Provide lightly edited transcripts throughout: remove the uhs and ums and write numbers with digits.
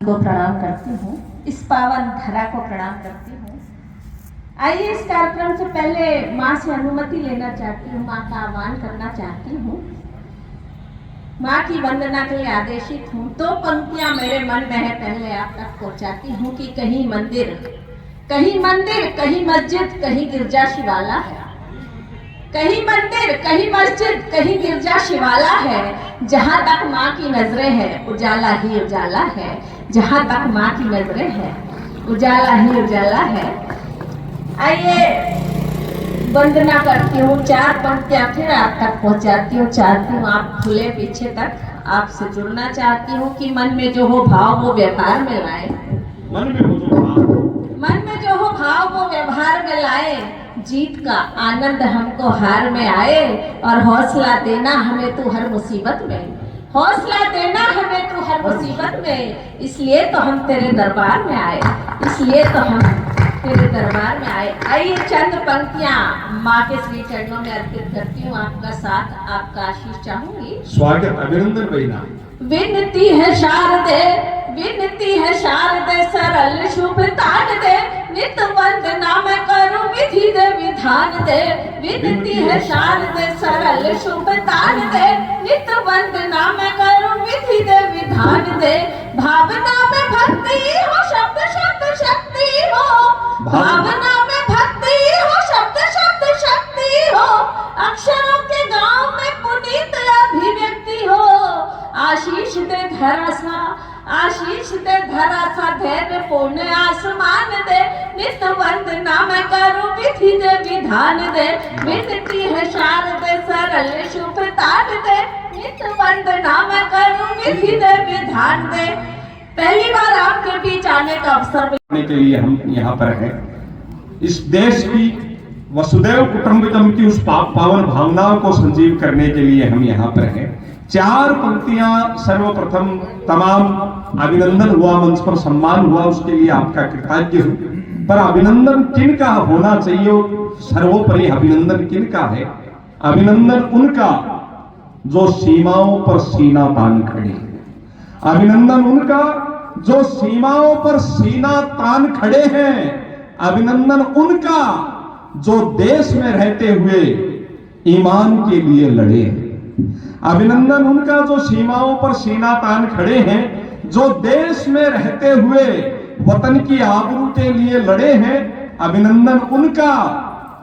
को प्रणाम करती हूँ, इस पावन धरा को प्रणाम करती हूँ। आइए, इस कार्यक्रम से पहले माँ से अनुमति लेना चाहती हूँ, माँ का आह्वान करना चाहती हूँ। माँ की वंदना के लिए आदेशित हूँ। दो पंक्तियाँ मेरे मन में है, पहले आप तक पहुँचाती हूँ कि कहीं मंदिर, कहीं मस्जिद, कहीं गिरजा शिवाला है। कहीं मंदिर, कहीं मस्जिद, कहीं गिरजा शिवाला है। जहाँ तक माँ की नजरें हैं उजाला ही उजाला है। जहाँ तक माँ की नजरें हैं उजाला ही उजाला है। आइए, वंदना करती हूँ, चार पंक्तियाँ फिर आप तक पहुँचाती हूँ। चाहती हूँ आप खुले पीछे तक, आपसे जुड़ना चाहती हूँ कि मन में जो हो भाव वो व्यवहार में लाए। मन में जो हो भाव वो व्यवहार में लाए। जीत का आनंद हमको हार में आए, और हौसला देना हमें तू हर मुसीबत में, हौसला देना हमें तू हर मुसीबत में। इसलिए तो हम तेरे दरबार में आए, इसलिए तो हम तेरे दरबार में आए। आइए, चंद पंक्तियां माँ के श्री चरणों में अर्पित करती हूँ। आपका साथ, आपका आशीष चाहूंगी। स्वागत, अभिनंदन भैया। विनती है शारदे, विनती है शारदे, सरल शुभ तान दे, नित वंदना मैं करूं विधि दे विधान दे। विनती है शारदे, सरल शुभ तान दे, नित वंदना मैं करूं विधि दे विधान दे। भावना में भक्ति हो, शब्द शब्द शक्ति हो, भावना में भक्ति हो, शब्द शब्द शक्ति हो, अक्षरों के गांव में पुनीत अभिव्यक्ति हो। आशीष दे धरा सा, आशीष दे धरा सा, धैर्य पूर्ण आसमान दे, नित वंदना मैं करूं विधि दे विधान दे। विनती है शारदे, सरल शुभ तान दे, नित वंदना मैं करूं विधि दे विधान दे। पहली बार आपके बीच आने का अवसर के लिए हम यहाँ पर हैं। इस देश की वसुदैव कुटुंबकम की उस पावन भावनाओं को संजीव करने के लिए हम यहाँ पर हैं। चार पंक्तियां सर्वप्रथम तमाम अभिनंदन हुआ, मंच पर सम्मान हुआ, उसके लिए आपका कृतज्ञ हूं। पर अभिनंदन किन का होना चाहिए, सर्वोपरि अभिनंदन किन का है? अभिनंदन उनका जो सीमाओं पर सीना तान खड़े, अभिनंदन उनका जो सीमाओं पर सीना तान खड़े हैं, अभिनंदन उनका जो देश में रहते हुए ईमान के लिए लड़े हैं, अभिनंदन उनका जो सीमाओं पर सीना तान खड़े हैं, जो देश में रहते हुए वतन की आबरू के लिए लड़े हैं। अभिनंदन उनका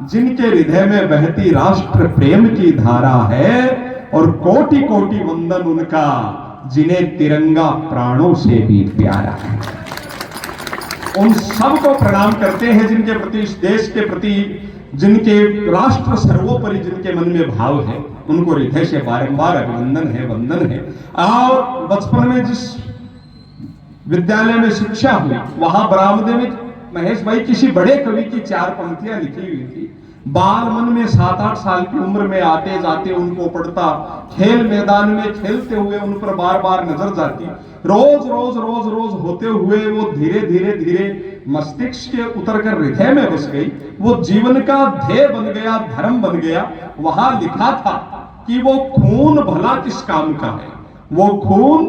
जिनके हृदय में बहती राष्ट्र प्रेम की धारा है, और कोटि कोटि वंदन उनका जिन्हें तिरंगा प्राणों से भी प्यारा है। उन सब को प्रणाम करते हैं जिनके प्रति, इस देश के प्रति, जिनके राष्ट्र सर्वोपरि जिनके मन में भाव है, उनको हृदय से बारंबार अभिनंदन है, वंदन है। और बचपन में जिस विद्यालय में शिक्षा हुई, वहां बरामदे में महेश भाई किसी बड़े कवि की चार पंक्तियां लिखी हुई थी। बाल मन में 7-8 साल की उम्र में आते जाते उनको पढ़ता, खेल मैदान में खेलते हुए उन पर बार बार नजर जाती, रोज रोज रोज रोज होते हुए वो धीरे धीरे धीरे मस्तिष्क के उतर कर हृदय में बस गई। वो जीवन का ध्येय बन गया, धर्म बन गया। वहां लिखा था कि वो खून भला किस काम का है, वो खून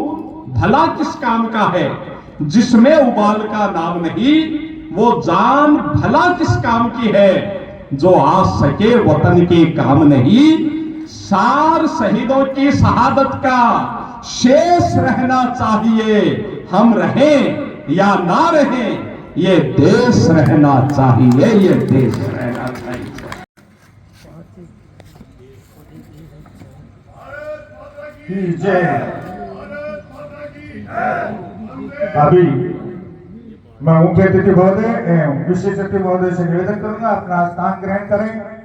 भला किस काम का है, जिसमें उबाल का नाम नहीं, वो जान भला किस काम की है, जो आ सके वतन के काम नहीं। सार शहीदों की शहादत का शेष रहना चाहिए, हम रहें या ना रहें, ये देश रहना चाहिए, ये देश रहना चाहिए। जय। अभी मैं मुख्य अतिथि महोदय, विशेष अतिथि महोदय से निवेदन करूंगा अपना स्थान ग्रहण करें।